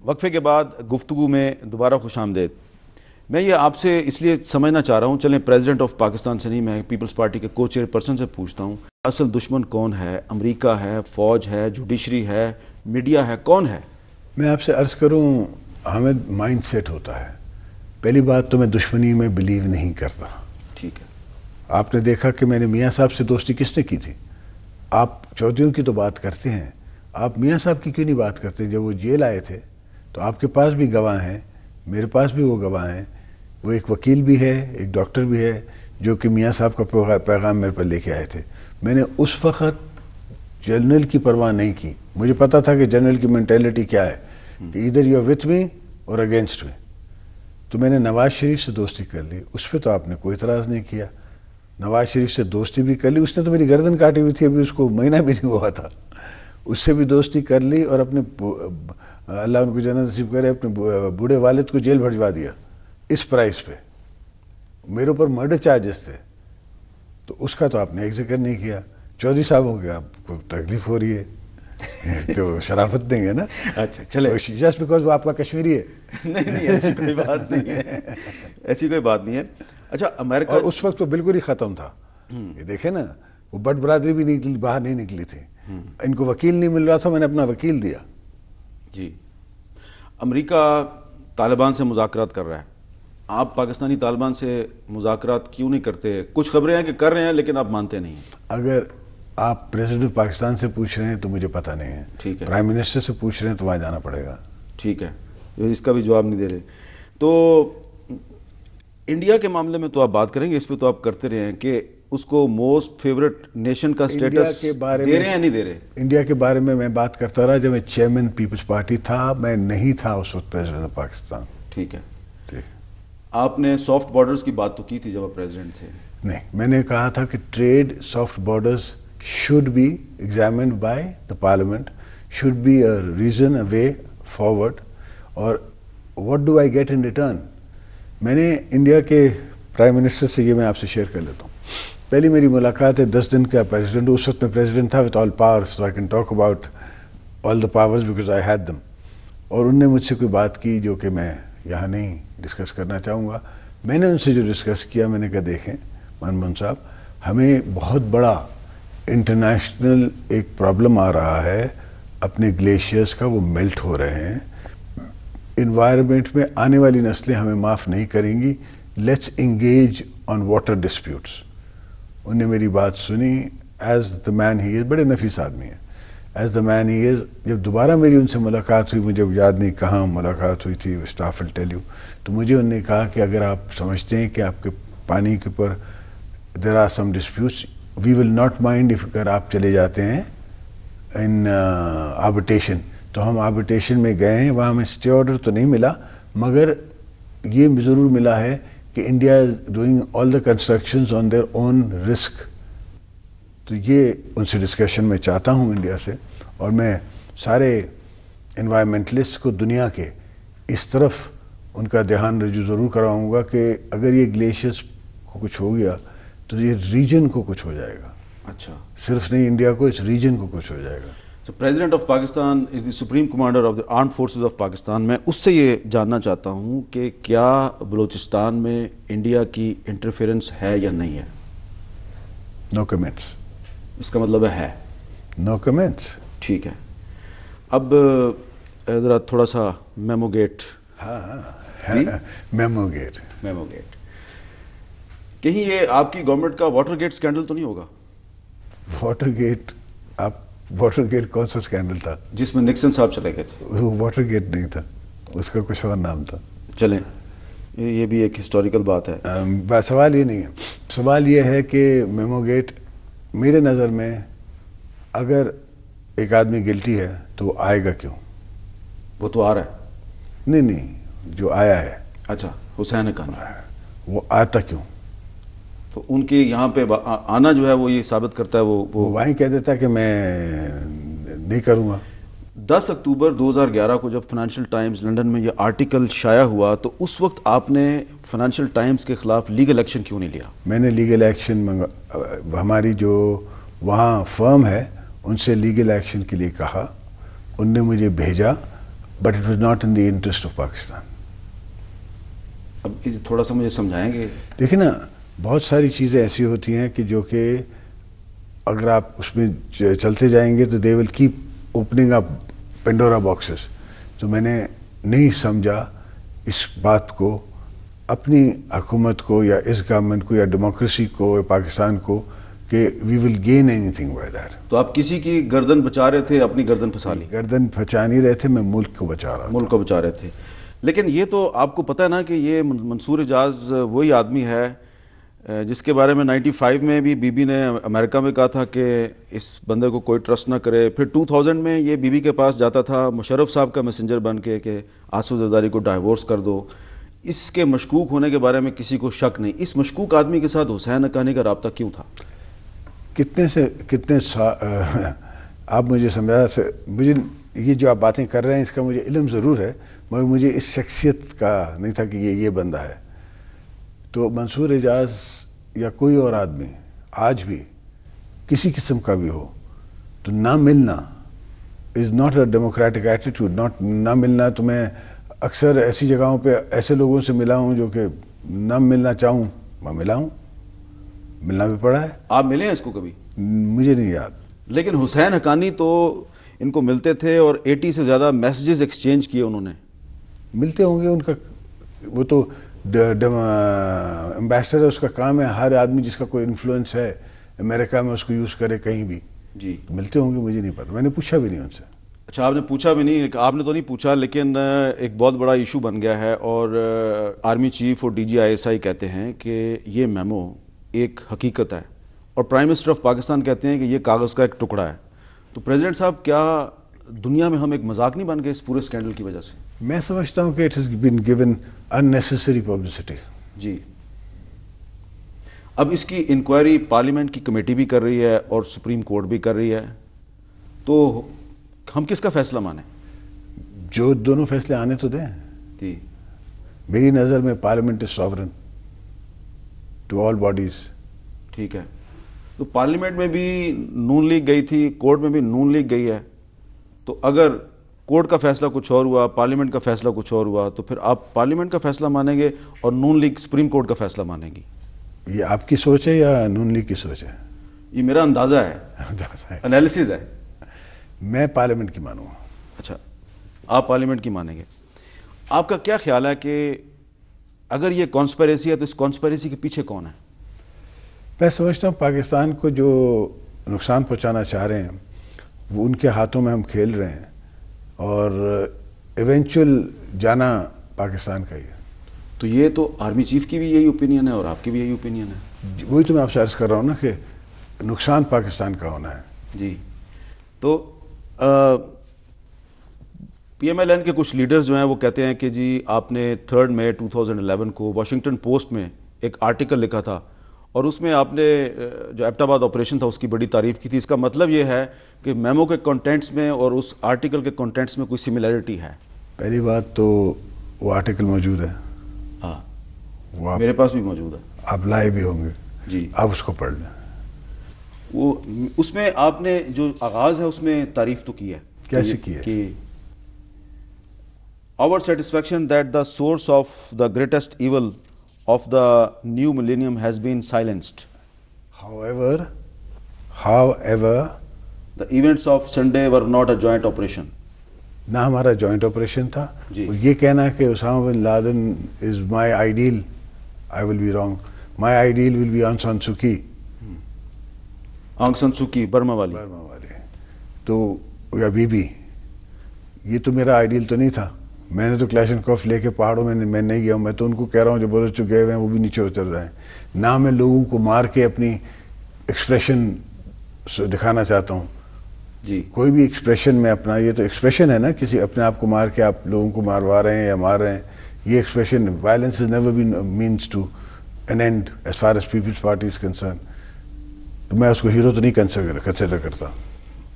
وقفے کے بعد گفتگو میں دوبارہ خوش آمدید۔ میں یہ آپ سے اس لیے سمجھنا چاہ رہا ہوں، چلیں پریزیڈنٹ آف پاکستان سے نہیں، میں پیپلز پارٹی کے کو چیئر پرسن سے پوچھتا ہوں، اصل دشمن کون ہے؟ امریکہ ہے، فوج ہے، جوڈیشری ہے، میڈیا ہے، کون ہے؟ میں آپ سے عرض کروں حامد، مائنڈ سیٹ ہوتا ہے۔ پہلی بات تو میں دشمنی میں بلیو نہیں کرتا۔ ٹھیک ہے۔ آپ نے دیکھا کہ میں نے میاں صاحب سے دوستی کس نے کی تھی؟ آپ چودھریوں کی تو بات کرتے ہیں، آپ میاں صاحب کی کیوں نہیں بات کرتے؟ جب وہ جیل آئے تھے تو آپ کے پاس بھی گواہ ہیں، میرے پاس بھی وہ گواہ ہیں، وہ ایک وکیل بھی ہے، ایک ڈاکٹر بھی ہے، جو کہ میاں صاحب کا پیغام میرے پر لے کے آئے تھے۔ میں نے اس وقت جنرل کی پرواہ نہیں کی، مجھے پتا تھا کہ جنرل کی مینٹیلٹی کیا ہے کہ ادھر یو آر وتھ می اور اگینسٹ می۔ تو میں نے نواز شریف سے دوستی کر لی، اس پہ تو آپ نے کوئی اعتراض نہیں کیا۔ نواز شریف سے دوستی بھی کر لی، اس نے تو میری گردن کاٹی ہوئی تھی، ابھی اس کو مہینہ بھی نہیں ہوا تھا، اس سے بھی دوستی کر لی، اور اپنے اللہ ان کو جنت نصیب کرے اپنے بوڑھے والد کو جیل بھجوا دیا اس پرائز پہ۔ میرے اوپر مرڈر چارجز تھے، تو اس کا تو آپ نے ایک ذکر نہیں کیا۔ چودھری صاحب ہو گیا، آپ کو تکلیف ہو رہی ہے تو شرافت دیں گے نا۔ اچھا چلے، جسٹ بیکاز وہ آپ کا کشمیری ہے۔ نہیں ایسی کوئی بات نہیں ہے، ایسی کوئی بات نہیں ہے۔ اچھا امریکہ، اور اس وقت تو بالکل ہی ختم تھا، یہ دیکھیں نا، وہ بٹ برادری بھی نکلی، باہر نہیں نکلی تھی، ان کو وکیل نہیں مل رہا تھا، میں نے اپنا وکیل دیا۔ جی، امریکہ طالبان سے مذاکرات کر رہا ہے، آپ پاکستانی طالبان سے مذاکرات کیوں نہیں کرتے؟ کچھ خبریں ہیں کہ کر رہے ہیں لیکن آپ مانتے نہیں ہیں۔ اگر آپ پریزیڈنٹ پاکستان سے پوچھ رہے ہیں تو مجھے پتہ نہیں ہے، ٹھیک ہے، پرائم منسٹر سے پوچھ رہے ہیں تو وہاں جانا پڑے گا۔ ٹھیک ہے، اس کا بھی جواب نہیں دے رہے۔ تو انڈیا کے معاملے میں تو آپ بات کریں گے، اس پہ تو آپ کرتے رہے ہیں کہ اس کو موسٹ فیوریٹ نیشن کا سٹیٹس دے رہے ہیں یا نہیں دے رہے؟ انڈیا کے بارے میں بات کرتا رہا جب میں چیئرمین پیپلز پارٹی تھا، میں نہیں تھا اس وقت پریزیڈنٹ آف پاکستان۔ ٹھیک ہے، آپ نے سافٹ بارڈرز کی بات تو کی تھی جب آپ پریزیڈنٹ تھے؟ نہیں، میں نے کہا تھا کہ trade soft borders should be examined by the parliament, should be a reason, a way forward, اور what do I get in return؟ میں نے انڈیا کے پرائم منسٹر سے یہ میں آپ سے شیئر کر لیتا ہوں، پہلی میری ملاقات ہے 10 دن کا پریزیڈنٹ، اس وقت میں پریزیڈنٹ تھا with all powers, so I can talk about all the powers because I had them، اور انہوں نے مجھ سے کوئی بات کی جو کہ میں یہاں نہیں ڈسکس کرنا چاہوں گا۔ میں نے ان سے جو ڈسکس کیا، میں نے کہا دیکھیں منموہن صاحب، ہمیں بہت بڑا انٹرنیشنل ایک پرابلم آ رہا ہے، اپنے گلیشیئرز کا، وہ میلٹ ہو رہے ہیں، انوائرمنٹ میں آنے والی نسلیں ہمیں معاف نہیں کریں گی، let's engage on water disputes. انہوں نے میری بات سنی، ایز دا مین ہی از، بڑے نفیس آدمی ہیں، ایز دا مین ہی از۔ جب دوبارہ میری ان سے ملاقات ہوئی، مجھے یاد نہیں کہاں ملاقات ہوئی تھی، اسٹاف ول ٹیل یو، تو مجھے انہوں نے کہا کہ اگر آپ سمجھتے ہیں کہ آپ کے پانی کے اوپر there are some disputes, we will not mind if, اگر آپ چلے جاتے ہیں ان آربیٹریشن، تو ہم آربیٹریشن میں گئے ہیں، وہاں ہمیں اسٹے آرڈر تو نہیں ملا، مگر یہ ضرور ملا ہے کہ India is doing all the constructions on their own risk. تو یہ ان سے ڈسکشن میں چاہتا ہوں انڈیا سے، اور میں سارے انوائرمنٹلسٹ کو دنیا کے اس طرف ان کا دھیان رجوع ضرور کراؤں گا کہ اگر یہ گلیشیئرز کو کچھ ہو گیا تو یہ ریجن کو کچھ ہو جائے گا۔ اچھا، صرف نہیں انڈیا کو، اس ریجن کو کچھ ہو جائے گا۔ President of Pakistan is the supreme commander of the armed forces of Pakistan. میں اس سے یہ جاننا چاہتا ہوں کہ کیا بلوچستان میں انڈیا کی انٹرفیئرنس ہے یا نہیں ہے؟ نو کمنٹس۔ اس کا مطلب ہے نو کمنٹس۔ ٹھیک ہے، اب ذرا تھوڑا سا میمو گیٹ۔ ہاں میمو گیٹ، میمو گیٹ، کہیں یہ آپ کی گورنمنٹ کا واٹر گیٹ سکینڈل تو نہیں ہوگا؟ واٹر گیٹ، آپ واٹر گیٹ کون سا سکینڈل تھا جس میں نکسن صاحب چلے گئے تھے؟ وہ واٹر گیٹ نہیں تھا، اس کا کچھ اور نام تھا۔ چلیں، یہ بھی ایک ہسٹوریکل بات ہے۔ سوال یہ نہیں ہے، سوال یہ ہے کہ میمو گیٹ میرے نظر میں اگر ایک آدمی گلٹی ہے تو وہ آئے گا کیوں؟ وہ تو آ رہا ہے۔ نہیں، جو آیا ہے۔ اچھا، حسین حقانی، وہ آتا کیوں؟ تو ان کے یہاں پہ آنا جو ہے وہ یہ ثابت کرتا ہے وہ وہیں کہہ دیتا کہ میں نہیں کروں گا۔ 10 اکتوبر 2011 کو جب فائنینشیل ٹائمز لنڈن میں یہ آرٹیکل شائع ہوا تو اس وقت آپ نے فائنینشیل ٹائمز کے خلاف لیگل ایکشن کیوں نہیں لیا؟ میں نے لیگل ایکشن ہماری جو وہاں فرم ہے ان سے لیگل ایکشن کے لیے کہا، ان نے مجھے بھیجا، but it was not in the interest of Pakistan. اب تھوڑا سا مجھے سمجھائیں گے. دیکھیں نا, بہت ساری چیزیں ایسی ہوتی ہیں کہ جو کہ اگر آپ اس میں چلتے جائیں گے تو they will keep opening up Pandora boxes. تو میں نے نہیں سمجھا اس بات کو, اپنی حکومت کو یا اس گورنمنٹ کو یا ڈیموکریسی کو یا پاکستان کو, کہ we will gain anything by that. تو آپ کسی کی گردن بچا رہے تھے, اپنی گردن پھنسا لی؟ گردن پھنسا نہیں رہے تھے, میں ملک کو بچا رہا تھا. ملک کو بچا رہے تھے. لیکن یہ تو آپ کو پتہ ہے نا کہ یہ منصور اعجاز وہی آدمی ہے جس کے بارے میں 95 میں بھی بی بی نے امریکہ میں کہا تھا کہ اس بندے کو کوئی ٹرسٹ نہ کرے. پھر 2000 میں یہ بی بی کے پاس جاتا تھا مشرف صاحب کا میسنجر بن کے کہ آصف زرداری کو ڈائیورس کر دو. اس کے مشکوک ہونے کے بارے میں کسی کو شک نہیں. اس مشکوک آدمی کے ساتھ حسین حقانی کا رابطہ کیوں تھا؟ کتنے آپ مجھے سمجھا, مجھے یہ جو آپ باتیں کر رہے ہیں اس کا مجھے علم ضرور ہے, مگر مجھے اس شخصیت کا نہیں تھا کہ یہ بندہ ہے. تو منصور اعجاز یا کوئی اور آدمی آج بھی کسی قسم کا بھی ہو تو نہ ملنا is not a democratic attitude. نہ ملنا, تو میں اکثر ایسی جگہوں پہ ایسے لوگوں سے ملا ہوں جو کہ نہ ملنا چاہوں میں ملا ہوں, ملنا بھی پڑا ہے. آپ ملے ہیں اس کو کبھی؟ مجھے نہیں یاد. لیکن حسین حقانی تو ان کو ملتے تھے اور 80 سے زیادہ میسیجز ایکسچینج کیے انہوں نے. ملتے ہوں گے, ان کا وہ تو امبیسڈر ہے, اس کا کام ہے. ہر آدمی جس کا کوئی انفلوئنس ہے امریکہ میں اس کو یوز کرے کہیں بھی. جی ملتے ہوں گے, مجھے نہیں پتا, میں نے پوچھا بھی نہیں ان سے. اچھا, آپ نے پوچھا بھی نہیں؟ آپ نے تو نہیں پوچھا, لیکن ایک بہت بڑا ایشو بن گیا ہے اور آرمی چیف اور DGISI کہتے ہیں کہ یہ میمو ایک حقیقت ہے اور پرائم منسٹر آف پاکستان کہتے ہیں کہ یہ کاغذ کا ایک ٹکڑا ہے. تو پریزیڈنٹ صاحب, کیا دنیا میں ہم ایک مذاق نہیں بن گئے اس پورے اسکینڈل کی وجہ سے؟ میں سمجھتا ہوں کہ it has been given unnecessary publicity. جی, اب اس کی انکوائری پارلیمنٹ کی کمیٹی بھی کر رہی ہے اور سپریم کورٹ بھی کر رہی ہے, تو ہم کس کا فیصلہ مانیں؟ جو دونوں فیصلے آنے تو دیں. جی, میری نظر میں parliament is sovereign to all bodies. ٹھیک ہے, تو پارلیمنٹ میں بھی نون لیگ گئی تھی, کورٹ میں بھی نون لیگ گئی ہے, تو اگر کورٹ کا فیصلہ کچھ اور ہوا, پارلیمنٹ کا فیصلہ کچھ اور ہوا, تو پھر آپ پارلیمنٹ کا فیصلہ مانیں گے اور نون لیگ سپریم کورٹ کا فیصلہ مانیں گی؟ یہ آپ کی سوچ ہے یا نون لیگ کی سوچ ہے؟ یہ میرا اندازہ ہے, انالیسز ہے. میں پارلیمنٹ کی مانوں گا. اچھا, آپ پارلیمنٹ کی مانیں گے. آپ کا کیا خیال ہے کہ اگر یہ کانسپیریسی ہے تو اس کانسپیریسی کے پیچھے کون ہے؟ میں سمجھتا ہوں پاکستان کو جو نقصان پہنچانا چاہ رہے ہیں وہ ان کے ہاتھوں میں ہم کھیل رہے ہیں, اور ایونچول جانا پاکستان کا ہی ہے. تو یہ تو آرمی چیف کی بھی یہی اوپینین ہے اور آپ کی بھی یہی اوپینین ہے. وہی تو میں آپ سے عرض کر رہا ہوں نا کہ نقصان پاکستان کا ہونا ہے. جی, تو PMLN کے کچھ لیڈرز جو ہیں وہ کہتے ہیں کہ جی آپ نے 3 مئی 2011 کو واشنگٹن پوسٹ میں ایک آرٹیکل لکھا تھا اور اس میں آپ نے جو ایبٹ آباد آپریشن تھا اس کی بڑی تعریف کی تھی. اس کا مطلب یہ ہے کہ میمو کے کنٹینٹس میں اور اس آرٹیکل کے کنٹینٹس میں کوئی سملیرٹی ہے؟ پہلی بات تو وہ آرٹیکل موجود ہے. ہاں, وہ میرے پاس بھی موجود ہے. آپ لائے بھی ہوں گے. جی, آپ اس کو پڑھ لیں. وہ اس میں آپ نے جو آغاز ہے اس میں تعریف تو کی ہے. کیسے کی ہے؟ کہ our satisfaction that the source of the greatest evil of the new millennium has been silenced. However, the events of Sunday were not a joint operation. نہ ہمارا جوائنٹ آپریشن تھا. یہ کہنا کہ Osama bin Laden is my ideal, I will be wrong. My ideal will be Aung San Suu Kyi. آنگ San سوکی Burma والی. تو یا be be, یہ تو میرا آئیڈیل تو نہیں تھا. میں نے تو کلاشنکوف لے کے پہاڑوں میں نہیں گیا ہوں. میں تو ان کو کہہ رہا ہوں جو بولے چکے ہوئے ہیں وہ بھی نیچے اتر رہے ہیں. نہ میں لوگوں کو مار کے اپنی ایکسپریشن دکھانا چاہتا ہوں. جی, کوئی بھی ایکسپریشن میں اپنا, یہ تو ایکسپریشن ہے نا, کسی اپنے آپ کو مار کے آپ لوگوں کو ماروا رہے ہیں یا مار رہے ہیں. یہ expression, violence is never been means to an end as far as Peoples Party is concern. تو میں اس کو ہیرو تو نہیں کنسیڈر کرتا.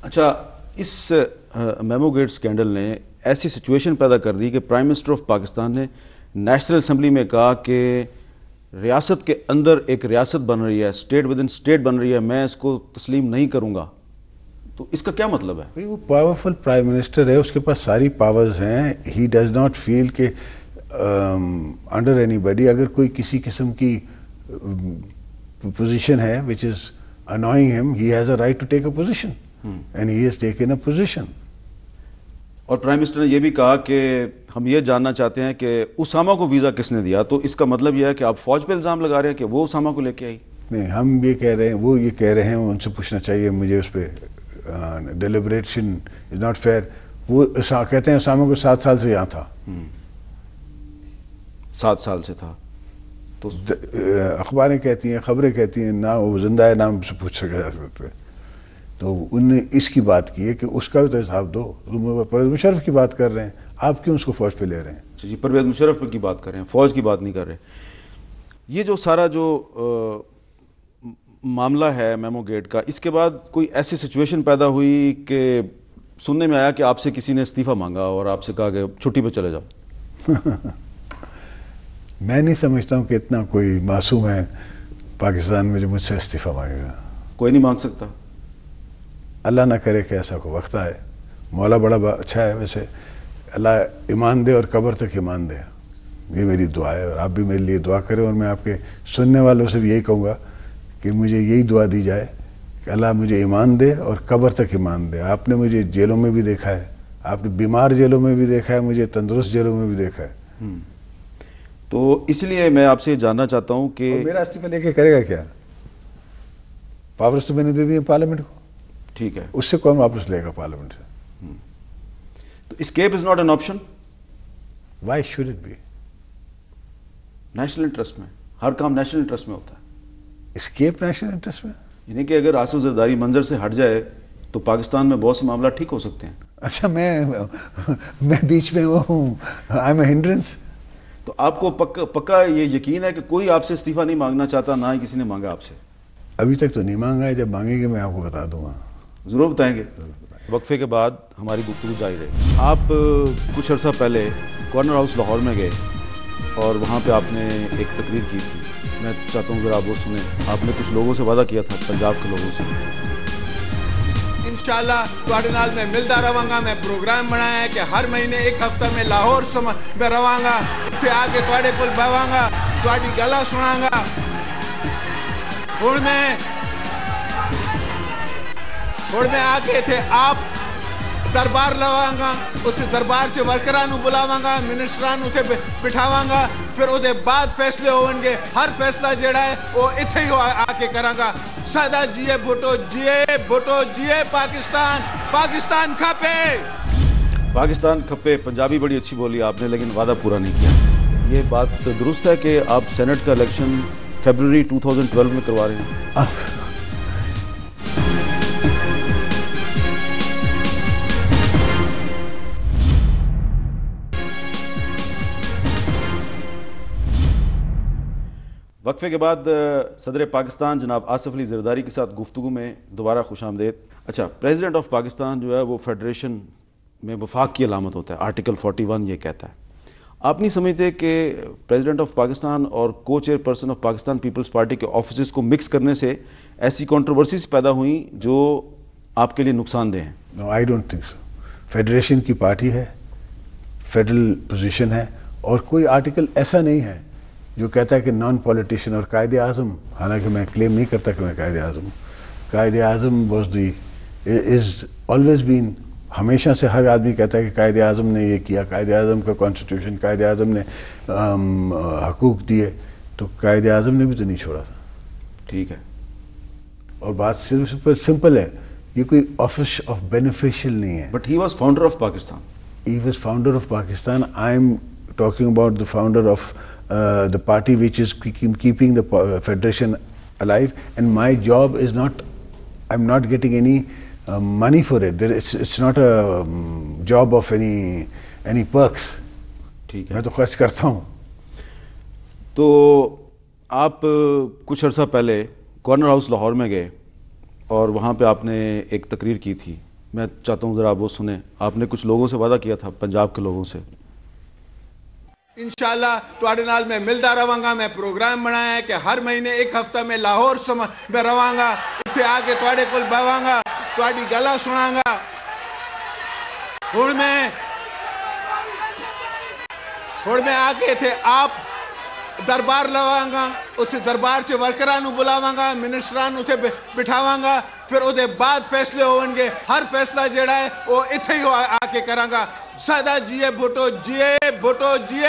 اچھا, اس میمو گیٹ اسکینڈل نے ایسی سچویشن پیدا کر دی کہ پرائم منسٹر آف پاکستان نے نیشنل اسمبلی میں کہا کہ ریاست کے اندر ایک ریاست بن رہی ہے, اسٹیٹ ود ان اسٹیٹ بن رہی ہے, میں اس کو تسلیم نہیں کروں گا. تو اس کا کیا مطلب ہے؟ وہ پاورفل پرائم منسٹر ہے, اس کے پاس ساری پاورز ہیں. ہی ڈز ناٹ فیل کہ انڈر اینی باڈی. اگر کوئی کسی قسم کی پوزیشن ہے which is annoying him, he has a right to take a position and he has taken a position. اور پرائم منسٹر نے یہ بھی کہا کہ ہم یہ جاننا چاہتے ہیں کہ اسامہ کو ویزا کس نے دیا. تو اس کا مطلب یہ ہے کہ آپ فوج پہ الزام لگا رہے ہیں کہ وہ اسامہ کو لے کے آئی؟ نہیں, ہم یہ کہہ رہے ہیں, وہ یہ کہہ رہے ہیں, ان سے پوچھنا چاہیے مجھے اس پہ. Deliberation is not fair. وہ کہتے ہیں اسامہ کو 7 سال سے یہاں تھا. 7 سال سے تھا. تو اخباریں کہتی ہیں, خبریں کہتی ہیں, نہ وہ زندہ ہے نہ ہم سے پوچھ سکا جا سکتے. تو ان نے اس کی بات کی ہے کہ اس کا بھی تو حساب دو. پرویز مشرف کی بات کر رہے ہیں, آپ کیوں اس کو فوج پہ لے رہے ہیں؟ جی, پرویز مشرف کی بات کر رہے ہیں, فوج کی بات نہیں کر رہے. یہ جو سارا جو معاملہ ہے میمو گیٹ کا, اس کے بعد کوئی ایسی سچویشن پیدا ہوئی کہ سننے میں آیا کہ آپ سے کسی نے استعفیٰ مانگا اور آپ سے کہا کہ چھٹی پہ چلے جاؤ؟ میں نہیں سمجھتا ہوں کہ اتنا کوئی معصوم ہے پاکستان میں جو مجھ سے استعفیٰ مانگے گا. کوئی نہیں مانگ سکتا. اللہ نہ کرے کہ ایسا کوئی وقت آئے. مولا بڑا اچھا ہے ویسے. اللہ ایمان دے اور قبر تک ایمان دے. یہ میری دعا ہے, اور آپ بھی میرے لیے دعا کریں. اور میں آپ کے سننے والوں سے بھی یہی کہوں گا کہ مجھے یہی دعا دی جائے کہ اللہ مجھے ایمان دے اور قبر تک ایمان دے. آپ نے مجھے جیلوں میں بھی دیکھا ہے, آپ نے بیمار جیلوں میں بھی دیکھا ہے, مجھے تندرست جیلوں میں بھی دیکھا ہے. تو اس لیے میں آپ سے جاننا چاہتا ہوں کہ میرا استعفیٰ لے کے کرے گا کیا؟ پاورز تو میں نے دے دی پارلیمنٹ کو. ٹھیک ہے, اس سے کون واپس لے گا پارلیمنٹ سے؟ تو escape is not an option. Why should it be? National interest میں ہر کام نیشنل انٹرسٹ میں ہوتا ہے. اسکیپ نیشنل انٹرسٹ میں؟ یعنی کہ اگر آصف زرداری منظر سے ہٹ جائے تو پاکستان میں بہت سے معاملات ٹھیک ہو سکتے ہیں. اچھا, میں بیچ میں وہ ہوں, آئی ایم اے ہنڈرنس. تو آپ کو پکا یہ یقین ہے کہ کوئی آپ سے استعفیٰ نہیں مانگنا چاہتا, نہ ہی کسی نے مانگا آپ سے؟ ابھی تک تو نہیں مانگا ہے. جب مانگیں گے میں آپ کو بتا دوں گا. ضرور بتائیں گے. وقفے کے بعد ہماری گفتگو جاری رہے گی. آپ کچھ عرصہ پہلے کارنر ہاؤس لاہور میں گئے اور وہاں پہ آپ نے ایک تقریر کی تھی. میں چاہتا ہوں ذرا آپ وہ سنیں. آپ نے کچھ لوگوں سے وعدہ کیا تھا, پنجاب کے لوگوں سے. انشاءاللہ تواڈے نال میں ملدا رہاں گا. میں پروگرام بنایا ہے کہ ہر مہینے 1 ہفتہ میں لاہور میں رہاں گا, اتنے آ کے تواڈے کول بہواں گا, تواڈی گلاں سناں گا. ہن میں آ کے تھے آپ دربار لواں گا. اس دربار سے ورکراں نو بلاواں گا, منسٹراں نو تے بٹھاواں گا. پھر او دے بعد فیصلے ہون گے. ہر فیصلہ جڑا ہے وہ اتھے ہی آ کے کراں گا. سادہ جیے بھٹو, جیے پاکستان. پاکستان کھپے, پاکستان کھپے. پنجابی بڑی اچھی بولی آپ نے, لیکن وعدہ پورا نہیں کیا. یہ بات درست ہے کہ آپ سینٹ کا الیکشن فیبروری 2012 میں کروا رہے ہیں؟ وقفے کے بعد صدر پاکستان جناب آصف علی زرداری کے ساتھ گفتگو میں دوبارہ خوش آمدید. اچھا, پریزیڈنٹ آف پاکستان جو ہے وہ فیڈریشن میں وفاق کی علامت ہوتا ہے. آرٹیکل 41 یہ کہتا ہے. آپ نہیں سمجھتے کہ پریزیڈنٹ آف پاکستان اور co chairperson of Pakistan Peoples Party کے آفیسز کو مکس کرنے سے ایسی کنٹروورسیز پیدا ہوئیں جو آپ کے لیے نقصان دہ ہیں؟ No, I don't think so. Federation کی پارٹی ہے, فیڈرل پوزیشن ہے, اور کوئی آرٹیکل ایسا نہیں ہے جو کہتا ہے کہ نان پولیٹیشین. اور قائد اعظم, حالانکہ میں کلیم نہیں کرتا کہ میں قائد اعظم ہوں, Quaid Azam is always been, ہمیشہ سے ہر آدمی کہتا ہے کہ قائد اعظم نے یہ کیا, قائد اعظم کا کانسٹیٹیوشن, قائد اعظم نے حقوق دیے. تو قائد اعظم نے بھی تو نہیں چھوڑا تھا. ٹھیک ہے, اور بات صرف سمپل ہے, یہ کوئی آفس آف بینیفیشل نہیں ہے. But he was founder of Pakistan. He was founder of Pakistan. I am talking about the founder of the party which is keeping the federation alive, and my job is not, I'm not getting any money for it. It's not a job of any perks. ٹھیک ہے, میں تو خرچ کرتا ہوں. تو آپ کچھ عرصہ پہلے کارنر ہاؤس لاہور میں گئے اور وہاں پہ آپ نے ایک تقریر کی تھی. میں چاہتا ہوں ذرا آپ وہ سنیں. آپ نے کچھ لوگوں سے وعدہ کیا تھا, پنجاب کے لوگوں سے. انشاءاللہ تواڈے نال میں ملدا رہاں گا. میں پروگرام بنایا ہے کہ ہر مہینے 1 ہفتہ میں لاہور میں رہاں گا, اتنے آ کے تواڈے کول بہواں گا, ਤੁਹਾਡੀ ਗੱਲਾਂ ਸੁਣਾਂਗਾ। ਹੁਣ ਮੈਂ ਆ ਕੇ ਇੱਥੇ ਆਪ ਦਰਬਾਰ ਲਵਾਂਗਾ, ਉੱਥੇ ਦਰਬਾਰ 'ਚ ਵਰਕਰਾਂ ਨੂੰ ਬੁਲਾਵਾਂਗਾ, ਮਿਨਿਸਟਰਾਂ ਨੂੰ ਉੱਥੇ ਬਿਠਾਵਾਂਗਾ, ਫਿਰ ਉਹਦੇ ਬਾਅਦ ਫੈਸਲੇ ਹੋਣਗੇ। ਹਰ ਫੈਸਲਾ ਜਿਹੜਾ ਹੈ ਉਹ ਇੱਥੇ ਹੀ ਆ ਕੇ ਕਰਾਂਗਾ। ਸਦਾ ਜੀਏ ਭੁੱਟੋ, ਜੀਏ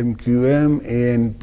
MQM, ANP,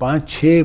5-6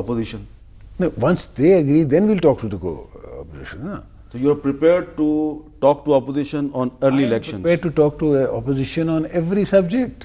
opposition. No, once they agree, then we'll talk to the opposition. No? So you are prepared to talk to opposition on early elections? Prepared to talk to opposition on every subject.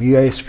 BISP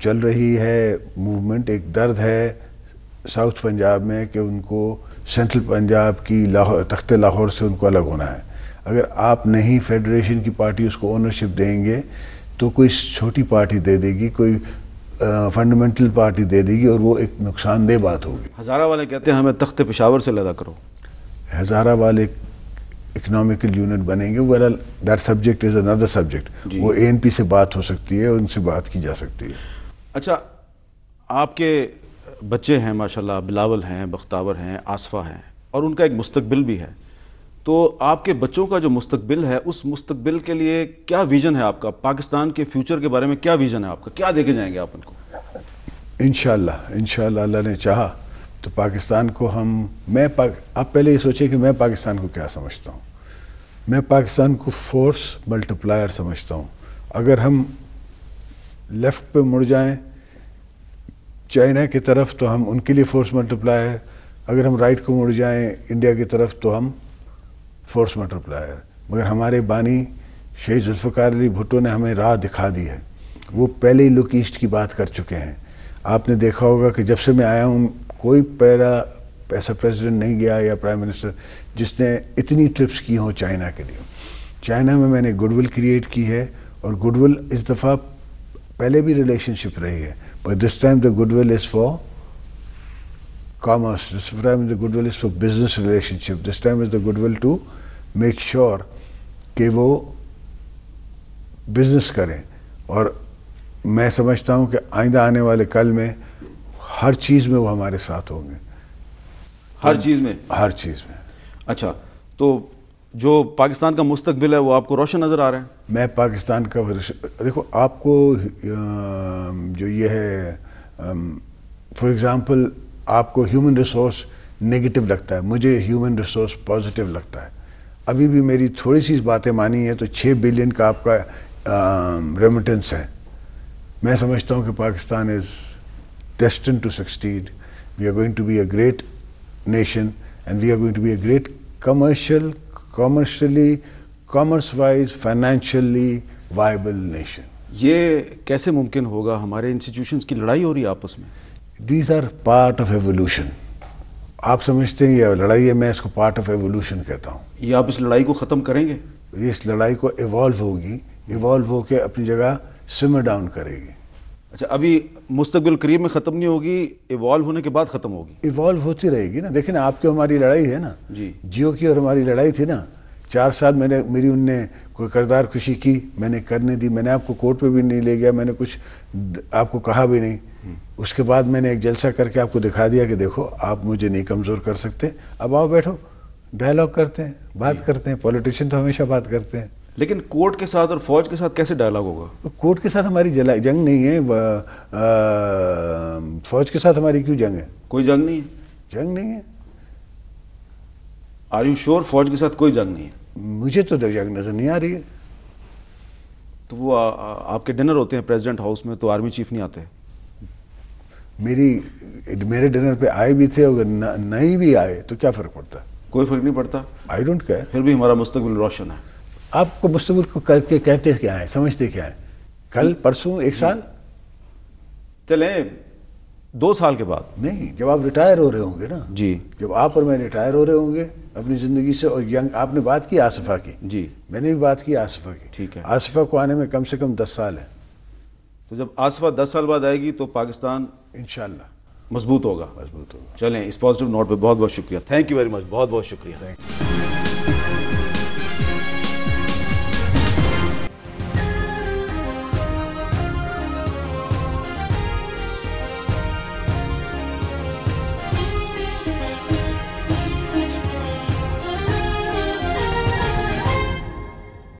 چل رہی ہے movement, ایک درد ہے south Punjab میں کہ ان کو central Punjab کی تخت لاہور سے ان کو الگ ہونا ہے. اگر آپ نہیں فیڈریشن کی پارٹی اس کو اونرشپ دیں گے تو کوئی چھوٹی پارٹی دے دے گی، کوئی فنڈامنٹل پارٹی دے دے گی، اور وہ ایک نقصان دہ بات ہوگی. ہزارہ والے کہتے ہیں ہمیں تخت پشاور سے علیحدہ کرو. ہزارہ والے اکنامیکل یونٹ بنیں گے، well that subject is another subject. وہ ANP سے بات ہو سکتی ہے، ان سے بات کی جا سکتی ہے. اچھا، آپ کے بچے ہیں ماشاءاللہ، بلاول ہیں، بختاور ہیں، آصفہ ہیں، اور ان کا ایک مستقبل بھی ہے. تو آپ کے بچوں کا جو مستقبل ہے، اس مستقبل کے لیے کیا ویژن ہے آپ کا؟ پاکستان کے فیوچر کے بارے میں کیا ویژن ہے آپ کا؟ کیا دے کے جائیں گے آپ ان کو؟ انشاءاللہ اللہ نے چاہا تو پاکستان کو آپ پہلے یہ سوچیں کہ میں پاکستان کو کیا سمجھتا ہوں. میں پاکستان کو فورس ملٹیپلائر سمجھتا ہوں. اگر ہم لیفٹ پہ مڑ جائیں چائنا کی طرف تو ہم ان کے لیے فورس ملٹیپلائر، اگر ہم رائٹ کو مڑ جائیں انڈیا کی طرف تو ہم فورس ملٹیپلائر. مگر ہمارے بانی شہید ذوالفقار علی بھٹو نے ہمیں راہ دکھا دی ہے. وہ پہلے ہی لک ایسٹ کی بات کر چکے ہیں. آپ نے دیکھا ہوگا کہ جب سے میں آیا ہوں کوئی ایسا پریزیڈنٹ نہیں گیا یا پرائم منسٹر جس نے اتنی ٹرپس کی ہوں چائنا کے لیے. چائنا میں نے گڈ ول کریٹ کی ہے، اور گڈ ول اس دفعہ پہلے بھی ریلیشن شپ رہی ہے، but this time the goodwill is for commerce, this time the goodwill is for business relationship, this time is the goodwill to make sure کہ وہ business کریں. اور میں سمجھتا ہوں کہ آئندہ آنے والے کل میں ہر چیز میں وہ ہمارے ساتھ ہوں گے. ہر چیز میں؟ ہر چیز میں. اچھا، تو جو پاکستان کا مستقبل ہے وہ آپ کو روشن نظر آ رہا ہے؟ میں پاکستان کا دیکھو، آپ کو جو یہ ہے فار ایگزامپل آپ کو ہیومن ریسورس نگیٹو لگتا ہے، مجھے ہیومن ریسورس پازیٹیو لگتا ہے. ابھی بھی میری تھوڑی سی باتیں مانی ہیں تو 6 بلین کا آپ کا ریمیٹنس ہے. میں سمجھتا ہوں کہ پاکستان از destined to succeed. We are going to be a great nation, and we are going to be a great commercially, commerce-wise, financially viable nation. یہ کیسے ممکن ہوگا؟ ہمارے انسٹیٹیوشنز کی لڑائی ہو رہی ہے آپس میں. These are part of evolution. آپ سمجھتے ہیں یہ لڑائی ہے، میں اس کو پارٹ آف ایوولوشن کہتا ہوں. یہ آپ اس لڑائی کو ختم کریں گے؟ اس لڑائی کو ایوالو ہوگی، ایوالو ہو کے اپنی جگہ سمر ڈاؤن کرے گی. اچھا، ابھی مستقبل قریب میں ختم نہیں ہوگی، ایوالو ہونے کے بعد ختم ہوگی؟ ایوالو ہوتی رہے گی نا. دیکھیں نا، آپ کی ہماری لڑائی ہے نا، جیو کی اور ہماری لڑائی تھی نا. 4 سال میری ان نے کوئی کردار کشی کی، میں نے کرنے دی. میں نے آپ کو کورٹ پہ بھی نہیں لے گیا، میں نے کچھ آپ کو کہا بھی نہیں. اس کے بعد میں نے ایک جلسہ کر کے آپ کو دکھا دیا کہ دیکھو آپ مجھے نہیں کمزور کر سکتے. اب آؤ بیٹھو، ڈائلاگ کرتے ہیں، بات کرتے ہیں. پولیٹیشین تو ہمیشہ بات کرتے ہیں. لیکن کورٹ کے ساتھ اور فوج کے ساتھ کیسے ڈائلاگ ہوگا؟ کورٹ کے ساتھ ہماری جنگ نہیں ہے، فوج کے ساتھ ہماری کیوں جنگ ہے؟ کوئی جنگ نہیں ہے؟ جنگ نہیں ہے. آر یو شور فوج کے ساتھ کوئی جنگ نہیں ہے؟ مجھے تو جنگ نظر نہیں آ رہی ہے. تو وہ آپ کے ڈنر ہوتے ہیں پریزیڈنٹ ہاؤس میں تو آرمی چیف نہیں آتے؟ میرے ڈنر پہ آئے بھی تھے، اگر نہیں بھی آئے تو کیا فرق پڑتا ہے؟ کوئی فرق نہیں پڑتا. I don't care. پھر بھی ہمارا مستقبل روشن ہے. آپ کو مستقبل کو کر کے کہتے کیا ہیں، سمجھتے کیا ہیں؟ کل، پرسوں، 1 سال؟ چلیں 2 سال کے بعد. نہیں، جب آپ ریٹائر ہو رہے ہوں گے نا. جی. جب آپ اور میں ریٹائر ہو رہے ہوں گے اپنی زندگی سے، اور آپ نے بات کی آصفہ کی. جی. میں نے بھی بات کی آصفہ کی. ٹھیک ہے. آصفہ کو آنے میں کم سے کم 10 سال ہے. تو جب آصفہ 10 سال بعد آئے گی تو پاکستان انشاءاللہ مضبوط ہوگا. مضبوط ہوگا. چلیں اس پازیٹیو نوٹ پہ بہت بہت شکریہ. Thank you very much. بہت بہت شکریہ.